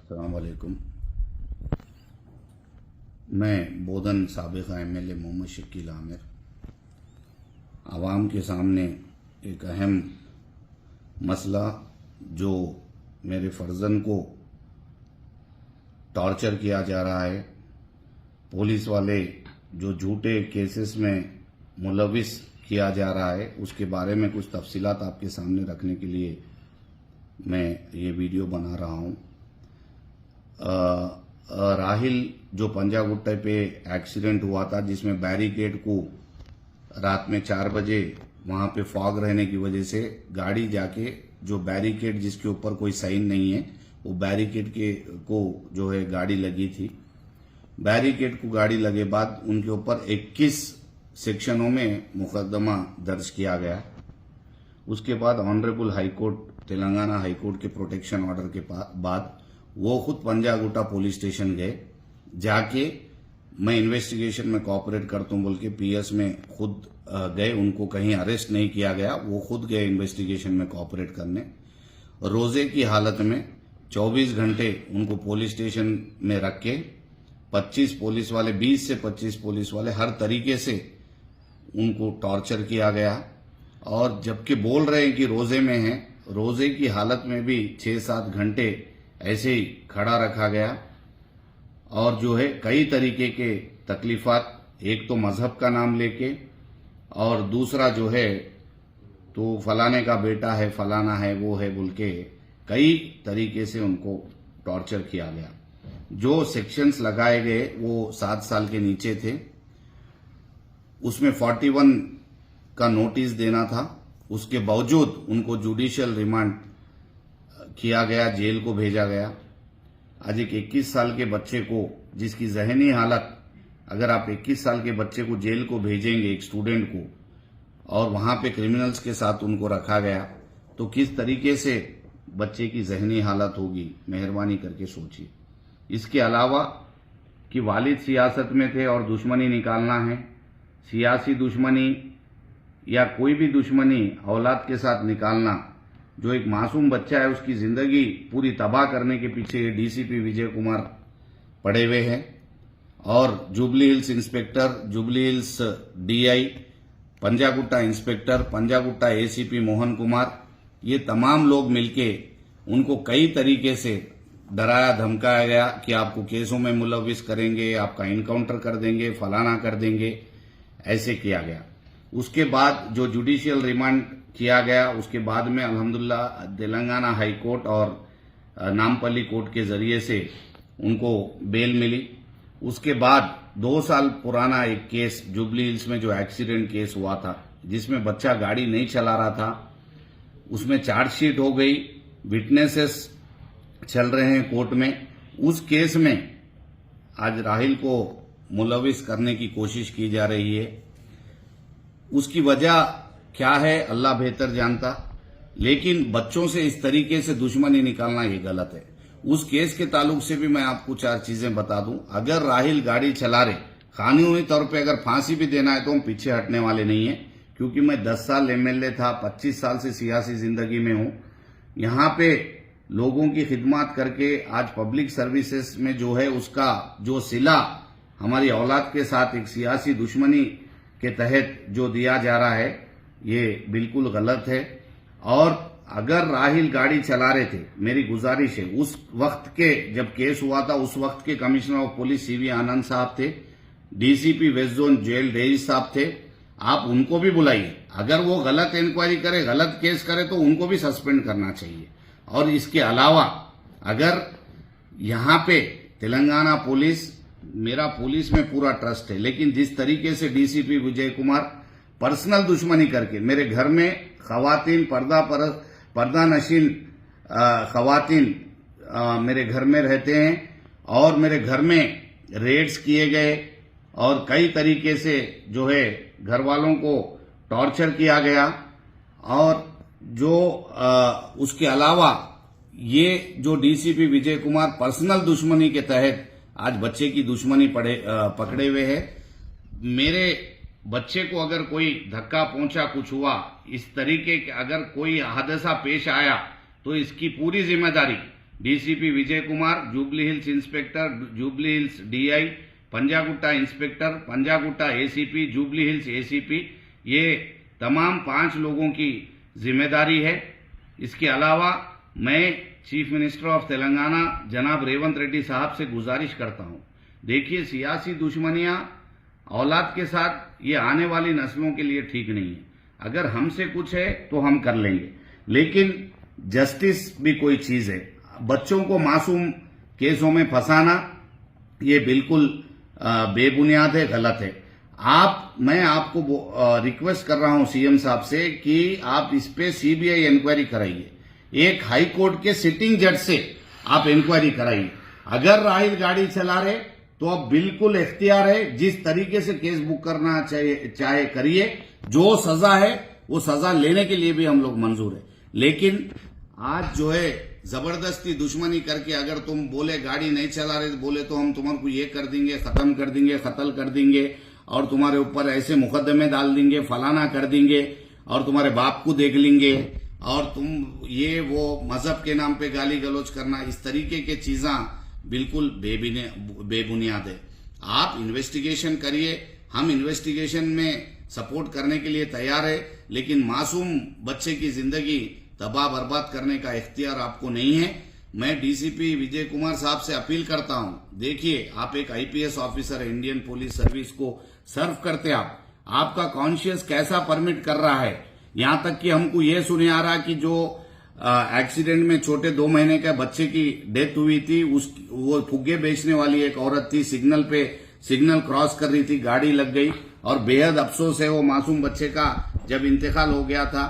अस्सलाम वालेकुम। मैं बोधन साबिक़ MLA मोहम्मद शकील आमिर आवाम के सामने एक अहम मसला जो मेरे फर्जन को टॉर्चर किया जा रहा है, पुलिस वाले जो झूठे केसेस में मुलविस किया जा रहा है, उसके बारे में कुछ तफसीलात आपके सामने रखने के लिए मैं ये वीडियो बना रहा हूँ। राहिल जो पंजागुट्टे पे एक्सीडेंट हुआ था, जिसमें बैरिकेड को रात में 4 बजे वहां पे फॉग रहने की वजह से गाड़ी जाके जो बैरिकेड जिसके ऊपर कोई साइन नहीं है, वो बैरिकेड के को जो है गाड़ी लगी थी। बैरिकेड को गाड़ी लगे बाद उनके ऊपर 21 सेक्शनों में मुकदमा दर्ज किया गया। उसके बाद ऑनरेबल हाईकोर्ट, तेलंगाना हाईकोर्ट के प्रोटेक्शन ऑर्डर के बाद वो खुद पंजागुट्टा पुलिस स्टेशन गए। जाके मैं इन्वेस्टिगेशन में कोऑपरेट करता हूं बोल के PS में खुद गए, उनको कहीं अरेस्ट नहीं किया गया, वो खुद गए इन्वेस्टिगेशन में कोऑपरेट करने। रोजे की हालत में 24 घंटे उनको पुलिस स्टेशन में रख के 25 पुलिस वाले, 20 से 25 पुलिस वाले हर तरीके से उनको टॉर्चर किया गया। और जबकि बोल रहे हैं कि रोजे में हैं, रोजे की हालत में भी 6-7 घंटे ऐसे ही खड़ा रखा गया। और जो है कई तरीके के तकलीफात, एक तो मजहब का नाम लेके, और दूसरा जो है तो फलाने का बेटा है, फलाना है, वो है बोल के कई तरीके से उनको टॉर्चर किया गया। जो सेक्शंस लगाए गए वो 7 साल के नीचे थे, उसमें 41 का नोटिस देना था। उसके बावजूद उनको जुडिशियल रिमांड किया गया, जेल को भेजा गया। आज एक 21 साल के बच्चे को, जिसकी जहनी हालत, अगर आप 21 साल के बच्चे को जेल को भेजेंगे, एक स्टूडेंट को, और वहां पे क्रिमिनल्स के साथ उनको रखा गया, तो किस तरीके से बच्चे की जहनी हालत होगी, मेहरबानी करके सोचिए। इसके अलावा कि वालिद सियासत में थे और दुश्मनी निकालना है, सियासी दुश्मनी या कोई भी दुश्मनी औलाद के साथ निकालना, जो एक मासूम बच्चा है उसकी जिंदगी पूरी तबाह करने के पीछे DCP विजय कुमार पड़े हुए हैं। और jubilee Hills inspector, Jubilee hills DI, Panjagutta inspector, Panjagutta ACP Mohan Kumar, ये तमाम लोग मिलके उनको कई तरीके से डराया धमकाया गया कि आपको केसों में मुलविस करेंगे, आपका इनकाउंटर कर देंगे, फलाना कर देंगे, ऐसे किया गया। उसके बाद जो जुडिशियल रिमांड किया गया, उसके बाद में अल्हम्दुलिल्लाह तेलंगाना हाई कोर्ट और नामपल्ली कोर्ट के जरिए से उनको बेल मिली। उसके बाद 2 साल पुराना एक केस जुबली हिल्स में जो एक्सीडेंट केस हुआ था, जिसमें बच्चा गाड़ी नहीं चला रहा था, उसमें चार्जशीट हो गई, विटनेसेस चल रहे हैं कोर्ट में। उस केस में आज राहिल को मुलविस करने की कोशिश की जा रही है। उसकी वजह क्या है अल्लाह बेहतर जानता, लेकिन बच्चों से इस तरीके से दुश्मनी निकालना ये गलत है। उस केस के ताल्लुक से भी मैं आपको 4 चीजें बता दूं। अगर राहिल गाड़ी चला रहे, कानूनी तौर पे अगर फांसी भी देना है तो हम पीछे हटने वाले नहीं है, क्योंकि मैं 10 साल MLA था, 25 साल से सियासी जिंदगी में हूं। यहां पे लोगों की खिदमत करके आज पब्लिक सर्विसेज में जो है उसका जो सिला हमारी औलाद के साथ एक सियासी दुश्मनी के तहत जो दिया जा रहा है, ये बिल्कुल गलत है। और अगर राहिल गाड़ी चला रहे थे, मेरी गुजारिश है, उस वक्त के जब केस हुआ था, उस वक्त के commissioner of police CV Anand साहब थे, DCP वेस्ट जोन जेल डेरी साहब थे, आप उनको भी बुलाइए। अगर वो गलत इंक्वायरी करे, गलत केस करे, तो उनको भी सस्पेंड करना चाहिए। और इसके अलावा अगर यहां पे तेलंगाना पुलिस, मेरा पुलिस में पूरा ट्रस्ट है, लेकिन जिस तरीके से DCP विजय कुमार पर्सनल दुश्मनी करके मेरे घर में खवातीन, पर्दा नशीन खवातीन मेरे घर में रहते हैं, और मेरे घर में रेड्स किए गए और कई तरीके से जो है घर वालों को टॉर्चर किया गया। और जो उसके अलावा ये जो DCP विजय कुमार पर्सनल दुश्मनी के तहत आज बच्चे की दुश्मनी पकड़े हुए है। मेरे बच्चे को अगर कोई धक्का पहुंचा, कुछ हुआ, इस तरीके के अगर कोई हादसा पेश आया, तो इसकी पूरी जिम्मेदारी DCP Vijay Kumar, Jubilee Hills inspector, Jubilee Hills DI, Panjagutta inspector, Panjagutta ACP, Jubilee Hills ACP, ये तमाम 5 लोगों की जिम्मेदारी है। इसके अलावा मैं चीफ मिनिस्टर ऑफ तेलंगाना जनाब रेवंत रेड्डी साहब से गुजारिश करता हूं, देखिए सियासी दुश्मनियां औलाद के साथ ये आने वाली नस्लों के लिए ठीक नहीं है। अगर हमसे कुछ है तो हम कर लेंगे, लेकिन जस्टिस भी कोई चीज है। बच्चों को मासूम केसों में फंसाना ये बिल्कुल बेबुनियाद है, गलत है। मैं आपको रिक्वेस्ट कर रहा हूं सीएम साहब से कि आप इस पे सीबीआई इंक्वायरी कराइए। एक हाई कोर्ट के सिटिंग जज से आप इंक्वायरी कराइए। अगर राहिल गाड़ी चला रहे तो अब बिल्कुल इख्तियार है, जिस तरीके से केस बुक करना चाहे करिए। जो सजा है वो सजा लेने के लिए भी हम लोग मंजूर है, लेकिन आज जो है जबरदस्ती दुश्मनी करके अगर तुम बोले गाड़ी नहीं चला रहे बोले तो हम तुम्हारे को ये कर देंगे, खत्म कर देंगे, कत्ल कर देंगे और तुम्हारे ऊपर ऐसे मुकदमे डाल देंगे, फलाना कर देंगे और तुम्हारे बाप को देख लेंगे और तुम ये वो मजहब के नाम पे गाली गलौज करना, इस तरीके के चीजा बिल्कुल बेबुनियाद है। आप इन्वेस्टिगेशन करिए, हम इन्वेस्टिगेशन में सपोर्ट करने के लिए तैयार है, लेकिन मासूम बच्चे की जिंदगी तबाह बर्बाद करने का इख्तियार आपको नहीं है। मैं डीसीपी विजय कुमार साहब से अपील करता हूं, देखिए आप एक आईपीएस ऑफिसर है, इंडियन पुलिस सर्विस को सर्व करते आपका कॉन्शियस कैसा परमिट कर रहा है। यहां तक कि हमको ये सुने आ रहा कि जो एक्सीडेंट में छोटे 2 महीने के बच्चे की डेथ हुई थी, वो फुग्गे बेचने वाली एक औरत थी, सिग्नल क्रॉस कर रही थी, गाड़ी लग गई और बेहद अफसोस है वो मासूम बच्चे का जब इंतकाल हो गया था,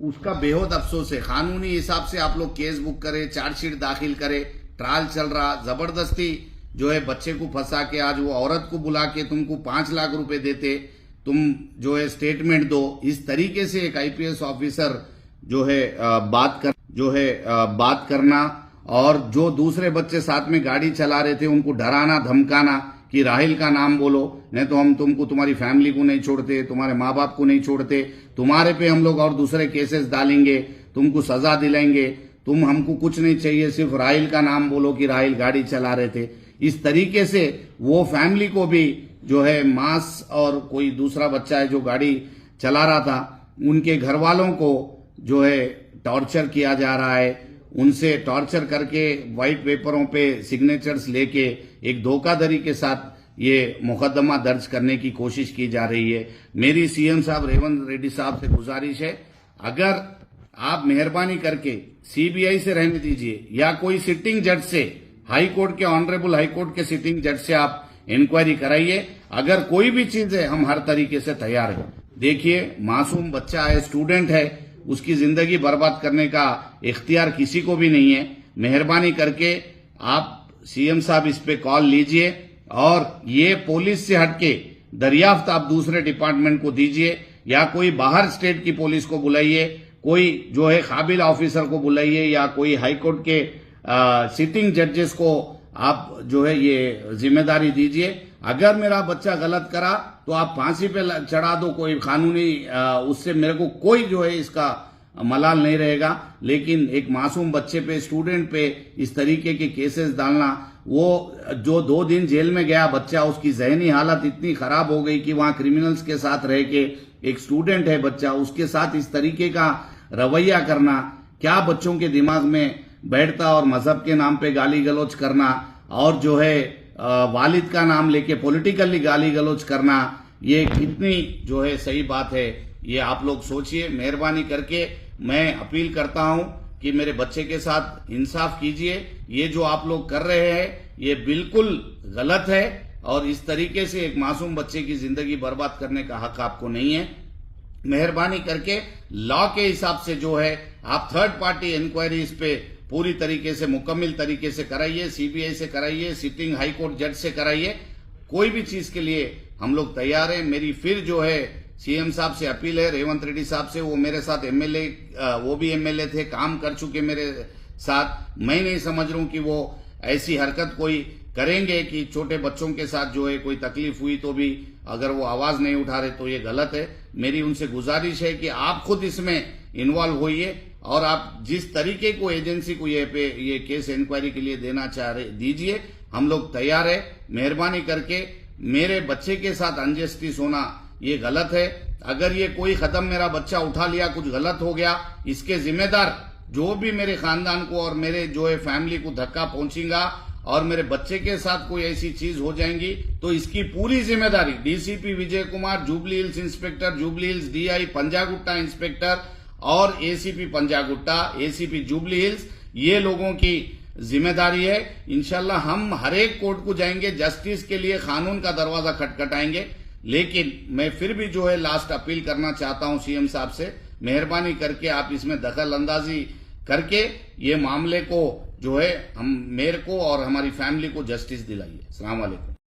उसका बेहद अफसोस है। कानूनी हिसाब से आप लोग केस बुक करें, चार्जशीट दाखिल करें, ट्रायल चल रहा, जबरदस्ती जो है बच्चे को फंसा के आज वो औरत को बुला के तुमको 5 लाख रुपए देते, तुम जो है स्टेटमेंट दो, इस तरीके से एक आईपीएस ऑफिसर जो है बात करना और जो दूसरे बच्चे साथ में गाड़ी चला रहे थे उनको डराना धमकाना कि राहिल का नाम बोलो, नहीं तो हम तुमको तुम्हारी फैमिली को नहीं छोड़ते, तुम्हारे माँ बाप को नहीं छोड़ते, तुम्हारे पे हम लोग और दूसरे केसेस डालेंगे, तुमको सजा दिलाएंगे, तुम हमको कुछ नहीं चाहिए, सिर्फ राहिल का नाम बोलो कि राहिल गाड़ी चला रहे थे। इस तरीके से वो फैमिली को भी जो है मास और कोई दूसरा बच्चा है जो गाड़ी चला रहा था, उनके घर वालों को जो है टॉर्चर किया जा रहा है, उनसे टॉर्चर करके व्हाइट पेपरों पे सिग्नेचर्स लेके एक धोखाधड़ी के साथ ये मुकदमा दर्ज करने की कोशिश की जा रही है। मेरी सीएम साहब रेवंत रेड्डी साहब से गुजारिश है, अगर आप मेहरबानी करके सीबीआई से रहने दीजिए या कोई सिटिंग जज से, हाई कोर्ट के ऑनरेबल हाई कोर्ट के सिटिंग जज से आप इंक्वायरी कराइए। अगर कोई भी चीज है हम हर तरीके से तैयार हैं। देखिए मासूम बच्चा है, स्टूडेंट है, उसकी जिंदगी बर्बाद करने का इख्तियार किसी को भी नहीं है। मेहरबानी करके आप सीएम साहब इस पे कॉल लीजिए और ये पुलिस से हटके दरियाफ्त आप दूसरे डिपार्टमेंट को दीजिए या कोई बाहर स्टेट की पुलिस को बुलाइए, कोई जो है काबिल ऑफिसर को बुलाइए या कोई हाईकोर्ट के सिटिंग जजेस को आप जो है ये जिम्मेदारी दीजिए। अगर मेरा बच्चा गलत करा तो आप फांसी पे चढ़ा दो, कोई कानूनी उससे मेरे को कोई जो है इसका मलाल नहीं रहेगा, लेकिन एक मासूम बच्चे पे, स्टूडेंट पे इस तरीके के केसेस डालना, वो जो 2 दिन जेल में गया बच्चा, उसकी जहनी हालत इतनी खराब हो गई कि वहां क्रिमिनल्स के साथ रह के, एक स्टूडेंट है बच्चा, उसके साथ इस तरीके का रवैया करना क्या बच्चों के दिमाग में बैठता, और मजहब के नाम पे गाली गलौज करना और जो है वालिद का नाम लेके पॉलिटिकली गाली गलौज करना, ये कितनी जो है सही बात है, ये आप लोग सोचिए। मेहरबानी करके मैं अपील करता हूं कि मेरे बच्चे के साथ इंसाफ कीजिए। ये जो आप लोग कर रहे हैं ये बिल्कुल गलत है और इस तरीके से एक मासूम बच्चे की जिंदगी बर्बाद करने का हक आपको नहीं है। मेहरबानी करके लॉ के हिसाब से जो है आप थर्ड पार्टी इंक्वायरी इस पे पूरी तरीके से मुकम्मल तरीके से कराइए, सीबीआई से कराइए, सिटिंग हाई कोर्ट जज से कराइए, कोई भी चीज के लिए हम लोग तैयार हैं। मेरी फिर जो है सीएम साहब से अपील है, रेवंत रेड्डी साहब से, वो मेरे साथ एमएलए, वो भी एमएलए थे, काम कर चुके मेरे साथ। मैं नहीं समझ रहा हूं कि वो ऐसी हरकत कोई करेंगे कि छोटे बच्चों के साथ जो है कोई तकलीफ हुई तो भी अगर वो आवाज नहीं उठा रहे तो ये गलत है। मेरी उनसे गुजारिश है कि आप खुद इसमें इन्वॉल्व होइए और आप जिस तरीके को एजेंसी को ये केस इंक्वायरी के लिए देना चाह रहे दीजिए, हम लोग तैयार है। मेहरबानी करके मेरे बच्चे के साथ अनजस्टिस होना ये गलत है। अगर ये कोई कदम मेरा बच्चा उठा लिया, कुछ गलत हो गया, इसके जिम्मेदार जो भी मेरे खानदान को और मेरे जो है फैमिली को धक्का पहुंचेगा और मेरे बच्चे के साथ कोई ऐसी चीज हो जाएंगी तो इसकी पूरी जिम्मेदारी DCP Vijay Kumar, Jubilee Hills inspector Jubilee Hills, DI Panjagutta inspector और एसीपी पंजागुट्टा, एसीपी जुबली हिल्स, ये लोगों की जिम्मेदारी है। इंशाल्लाह हम हर एक कोर्ट को जाएंगे, जस्टिस के लिए कानून का दरवाजा खटखटाएंगे। लेकिन मैं फिर भी जो है लास्ट अपील करना चाहता हूं सीएम साहब से, मेहरबानी करके आप इसमें दखल अंदाजी करके ये मामले को जो है हम मेरे को और हमारी फैमिली को जस्टिस दिलाइए। अस्सलाम वालेकुम।